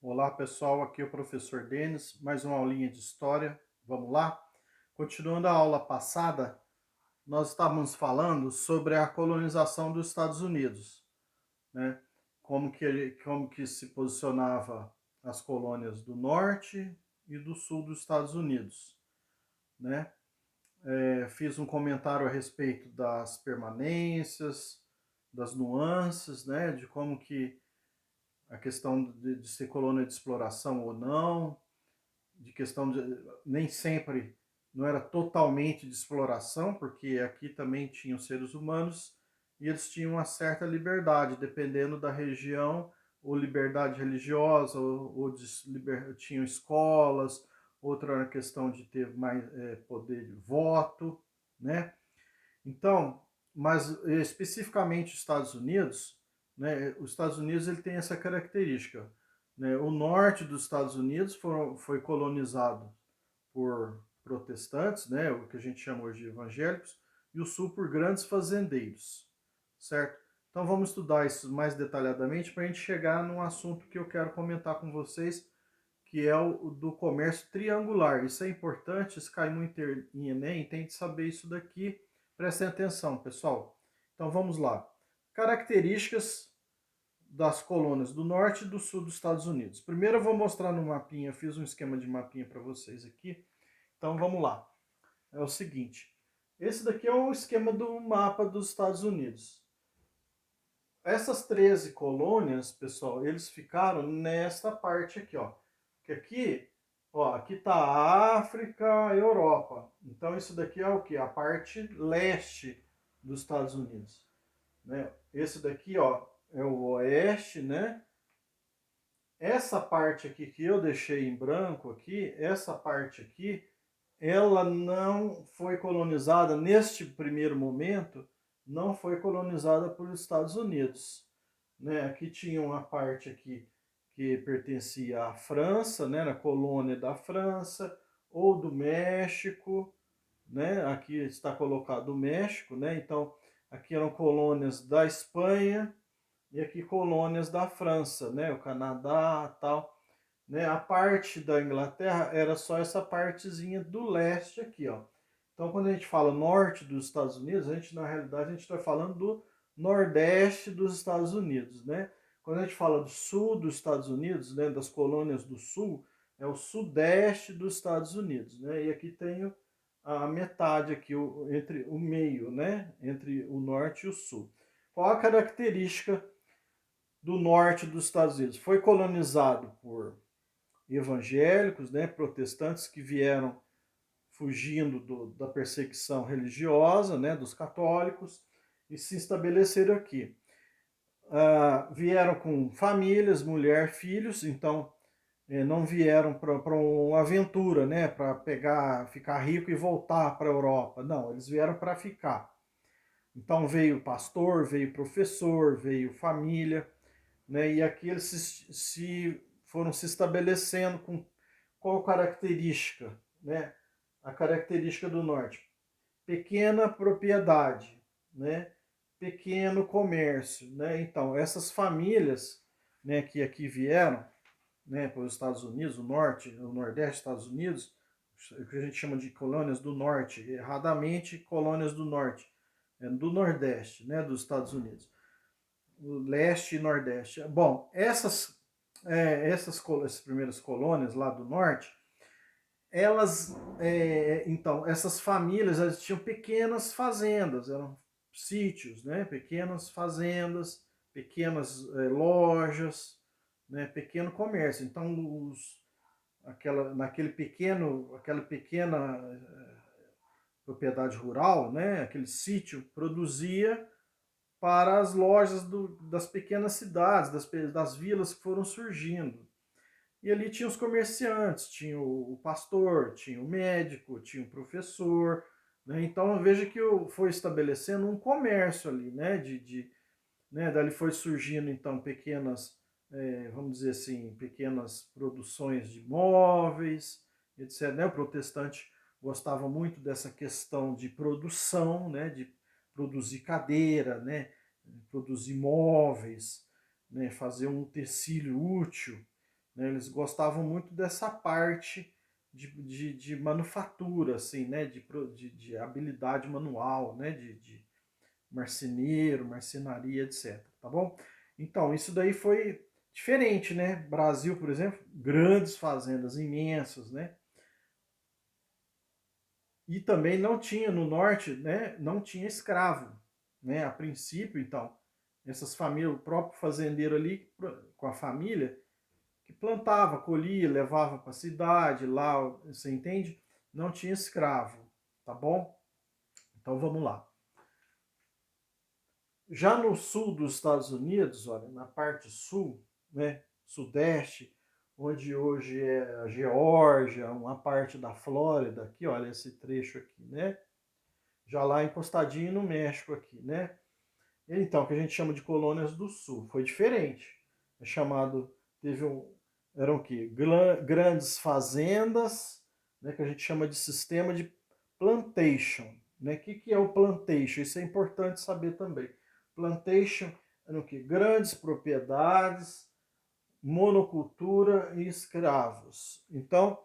Olá pessoal, aqui é o professor Denis, mais uma aulinha de história, vamos lá? Continuando a aula passada, nós estávamos falando sobre a colonização dos Estados Unidos, né? Como que se posicionava as colônias do norte e do sul dos Estados Unidos, né? Fiz um comentário a respeito das permanências, das nuances, né? De como que a questão de ser colônia de exploração ou não, de questão de nem sempre não era totalmente de exploração, porque aqui também tinham seres humanos e eles tinham uma certa liberdade, dependendo da região, ou liberdade religiosa, tinham escolas, outra era a questão de ter mais poder de voto, né? Então, mas especificamente os Estados Unidos, né, os Estados Unidos ele tem essa característica. Né, o norte dos Estados Unidos foi colonizado por protestantes, né, o que a gente chama hoje de evangélicos, e o sul por grandes fazendeiros, certo? Então vamos estudar isso mais detalhadamente para a gente chegar num assunto que eu quero comentar com vocês, que é o do comércio triangular. Isso é importante, isso cai muito em Enem, tem que saber isso daqui. Prestem atenção, pessoal. Então vamos lá. Características das colônias do norte e do sul dos Estados Unidos. Primeiro eu vou mostrar no mapinha, eu fiz um esquema de mapinha para vocês aqui. Então vamos lá. É o seguinte, esse daqui é o esquema do mapa dos Estados Unidos. Essas 13 colônias, pessoal, eles ficaram nesta parte aqui, ó. Que aqui, ó, aqui tá a África, a Europa. Então isso daqui é o que? A parte leste dos Estados Unidos, né? Esse daqui, ó, é o oeste, né? Essa parte aqui que eu deixei em branco aqui, essa parte aqui, ela não foi colonizada neste primeiro momento, não foi colonizada pelos Estados Unidos, né? Aqui tinha uma parte aqui que pertencia à França, né, na colônia da França ou do México, né? Aqui está colocado o México, né? Então aqui eram colônias da Espanha e aqui colônias da França, né? O Canadá, tal, né? A parte da Inglaterra era só essa partezinha do leste aqui, ó. Então, quando a gente fala norte dos Estados Unidos, a gente na realidade a gente está falando do nordeste dos Estados Unidos, né? Quando a gente fala do sul dos Estados Unidos, né, das colônias do sul, é o sudeste dos Estados Unidos, né? E aqui tem a metade aqui, entre o meio, né? Entre o norte e o sul. Qual a característica do norte dos Estados Unidos? Foi colonizado por evangélicos, né, protestantes que vieram fugindo da perseguição religiosa, né, dos católicos, e se estabeleceram aqui. Vieram com famílias, mulher, filhos, então não vieram para uma aventura, né, para pegar, ficar rico e voltar para a Europa. Não, eles vieram para ficar. Então veio pastor, veio professor, veio família, né, e aqui eles foram se estabelecendo com qual característica, né? A característica do norte, pequena propriedade, né? Pequeno comércio, né? Então essas famílias, né, que aqui vieram, né, para os Estados Unidos, o norte, o nordeste dos Estados Unidos, o que a gente chama de colônias do norte, erradamente colônias do norte, do nordeste, né, dos Estados Unidos, o leste e nordeste. Bom, essas primeiras colônias lá do norte, então, essas famílias, elas tinham pequenas fazendas, eram sítios, né? Pequenas fazendas, pequenas lojas, né? Pequeno comércio. Então, aquela pequena propriedade rural, né? Aquele sítio produzia para as lojas das pequenas cidades, das vilas que foram surgindo. E ali tinha os comerciantes, tinha o pastor, tinha o médico, tinha o professor, né? Então veja que foi estabelecendo um comércio ali, né? Né? Dali foi surgindo então pequenas, vamos dizer assim, pequenas produções de móveis, etc. Né? O protestante gostava muito dessa questão de produção, né? De produzir cadeira, né? Produzir móveis, né? Fazer um tecido útil, né? Eles gostavam muito dessa parte de manufatura, assim, né? De habilidade manual, né? De marceneiro, marcenaria, etc. Tá bom? Então, isso daí foi diferente, né? Brasil, por exemplo, grandes fazendas imensas, né? E também não tinha no norte, né? Não tinha escravo, né? A princípio, então, essas famílias, o próprio fazendeiro ali com a família que plantava, colhia, levava para a cidade, lá, você entende? Não tinha escravo, tá bom? Então vamos lá. Já no sul dos Estados Unidos, olha, na parte sul, né, sudeste, onde hoje é a Geórgia, uma parte da Flórida, aqui, olha esse trecho aqui, né? Já lá encostadinho no México aqui, né? Então, que a gente chama de colônias do sul, foi diferente. É chamado, teve um, eram o quê? Grandes fazendas, né, que a gente chama de sistema de plantation, né? O que é o plantation? Isso é importante saber também. Plantation eram o quê? Grandes propriedades, monocultura e escravos. Então,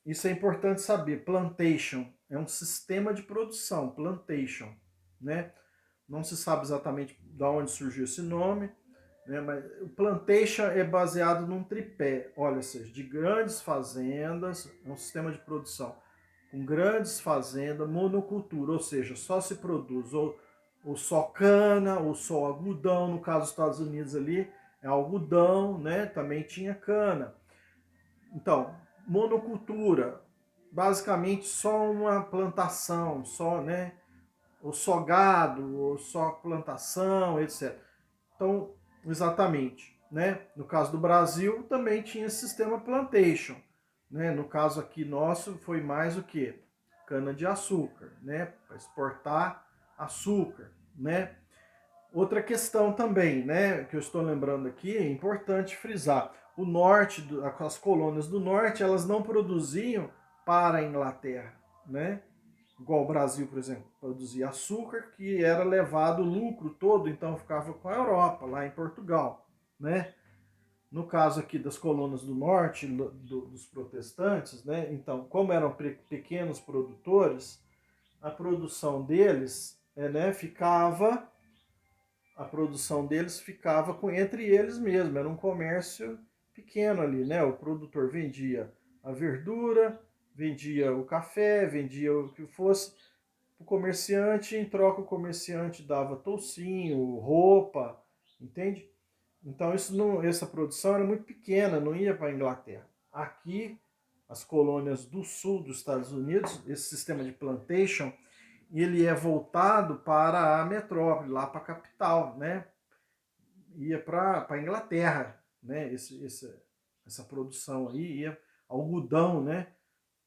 isso é importante saber. Plantation é um sistema de produção, plantation, né? Não se sabe exatamente de onde surgiu esse nome, né? Mas o plantation é baseado num tripé, olha, seja, de grandes fazendas, é um sistema de produção com grandes fazendas, monocultura, ou seja, só se produz ou só cana, ou só algodão, no caso dos Estados Unidos ali, é algodão, né? Também tinha cana. Então, monocultura, basicamente só uma plantação, só, né? Ou só gado, ou só plantação, etc. Então, exatamente, né? No caso do Brasil, também tinha sistema plantation, né? No caso aqui nosso, foi mais o que? Cana de açúcar, né? Para exportar açúcar, né? Outra questão também, né, que eu estou lembrando aqui, é importante frisar. O norte, as colônias do norte, elas não produziam para a Inglaterra, né? Igual o Brasil, por exemplo, produzia açúcar que era levado o lucro todo, então ficava com a Europa, lá em Portugal, né? No caso aqui das colônias do norte, dos protestantes, né? Então, como eram pequenos produtores, a produção deles, né, ficava a produção deles ficava entre eles mesmos, era um comércio pequeno ali, né? O produtor vendia a verdura, vendia o café, vendia o que fosse, o comerciante, em troca o comerciante dava toucinho, roupa, entende? Então isso não, essa produção era muito pequena, não ia para a Inglaterra. Aqui, as colônias do sul dos Estados Unidos, esse sistema de plantation, ele é voltado para a metrópole, lá para a capital, né? Ia para a Inglaterra, né? Essa produção aí ia algodão, né?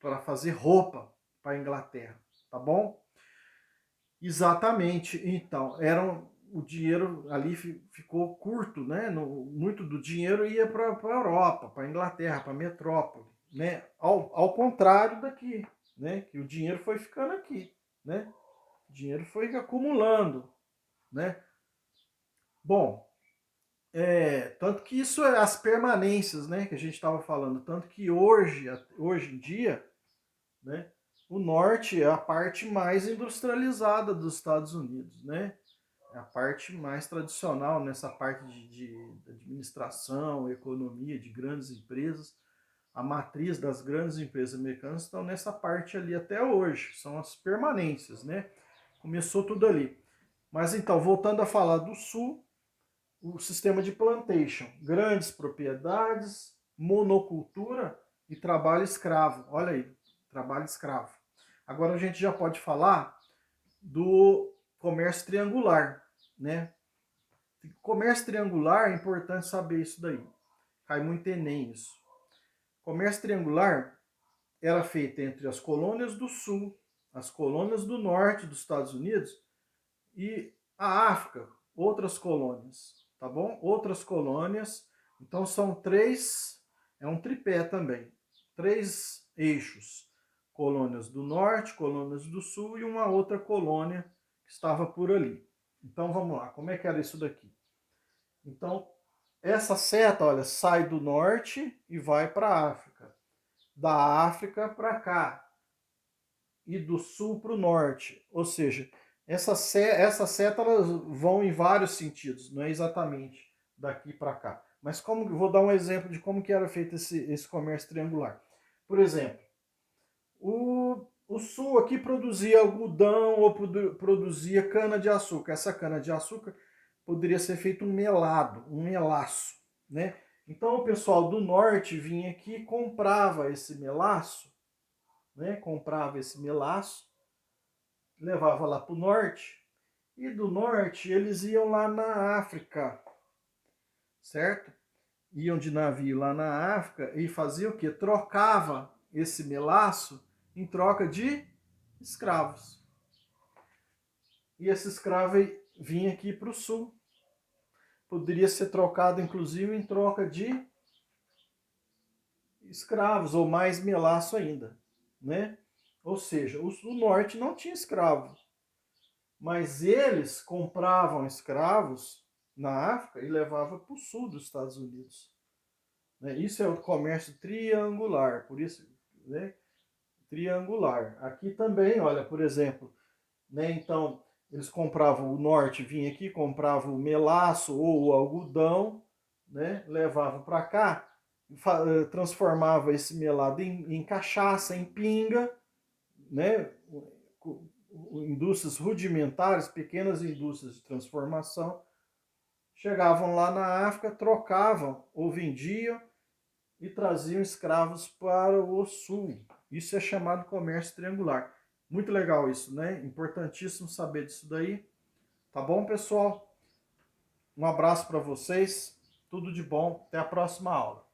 Para fazer roupa para a Inglaterra, tá bom? Exatamente. Então, o dinheiro ali ficou curto, né? Muito do dinheiro ia para a Europa, para a Inglaterra, para a metrópole, né? Ao contrário daqui, né? Que o dinheiro foi ficando aqui, né? O dinheiro foi acumulando, né? Bom, tanto que isso é as permanências, né? Que a gente estava falando, tanto que hoje em dia, né? O norte é a parte mais industrializada dos Estados Unidos, né? É a parte mais tradicional nessa parte de administração, economia, de grandes empresas. A matriz das grandes empresas americanas estão nessa parte ali até hoje, são as permanências, né? Começou tudo ali. Mas então, voltando a falar do sul, o sistema de plantation, grandes propriedades, monocultura e trabalho escravo. Olha aí, trabalho escravo. Agora a gente já pode falar do comércio triangular, né? Comércio triangular é importante saber isso daí. Cai muito Enem isso. Comércio triangular era feito entre as colônias do sul, as colônias do norte dos Estados Unidos e a África, outras colônias, tá bom? Outras colônias. Então são três, é um tripé também. Três eixos. Colônias do norte, colônias do sul e uma outra colônia que estava por ali. Então vamos lá, como é que era isso daqui? Então, Essa seta, olha, sai do norte e vai para a África. Da África para cá. E do sul para o norte. Ou seja, essa seta elas vão em vários sentidos, não é exatamente daqui para cá. Mas como vou dar um exemplo de como que era feito esse comércio triangular. Por exemplo, o sul aqui produzia algodão ou produzia cana-de-açúcar. Essa cana-de-açúcar poderia ser feito um melado, um melaço, né? Então o pessoal do norte vinha aqui e comprava esse melaço, né? Comprava esse melaço, levava lá para o norte, e do norte eles iam lá na África, certo? Iam de navio lá na África e faziam o quê? Trocava esse melaço em troca de escravos. E esse escravo vinha aqui para o sul. Poderia ser trocado, inclusive, em troca de escravos, ou mais melaço ainda, né? Ou seja, o norte não tinha escravo, mas eles compravam escravos na África e levavam para o sul dos Estados Unidos. Né? Isso é o comércio triangular, por isso, né? Triangular. Aqui também, olha, por exemplo, né? Então eles compravam o norte, vinha aqui, comprava o melaço ou o algodão, né? Levavam para cá, transformava esse melado em cachaça, em pinga, né? Indústrias rudimentares, pequenas indústrias de transformação, chegavam lá na África, trocavam ou vendiam e traziam escravos para o sul. Isso é chamado comércio triangular. Muito legal isso, né? Importantíssimo saber disso daí. Tá bom, pessoal? Um abraço para vocês. Tudo de bom. Até a próxima aula.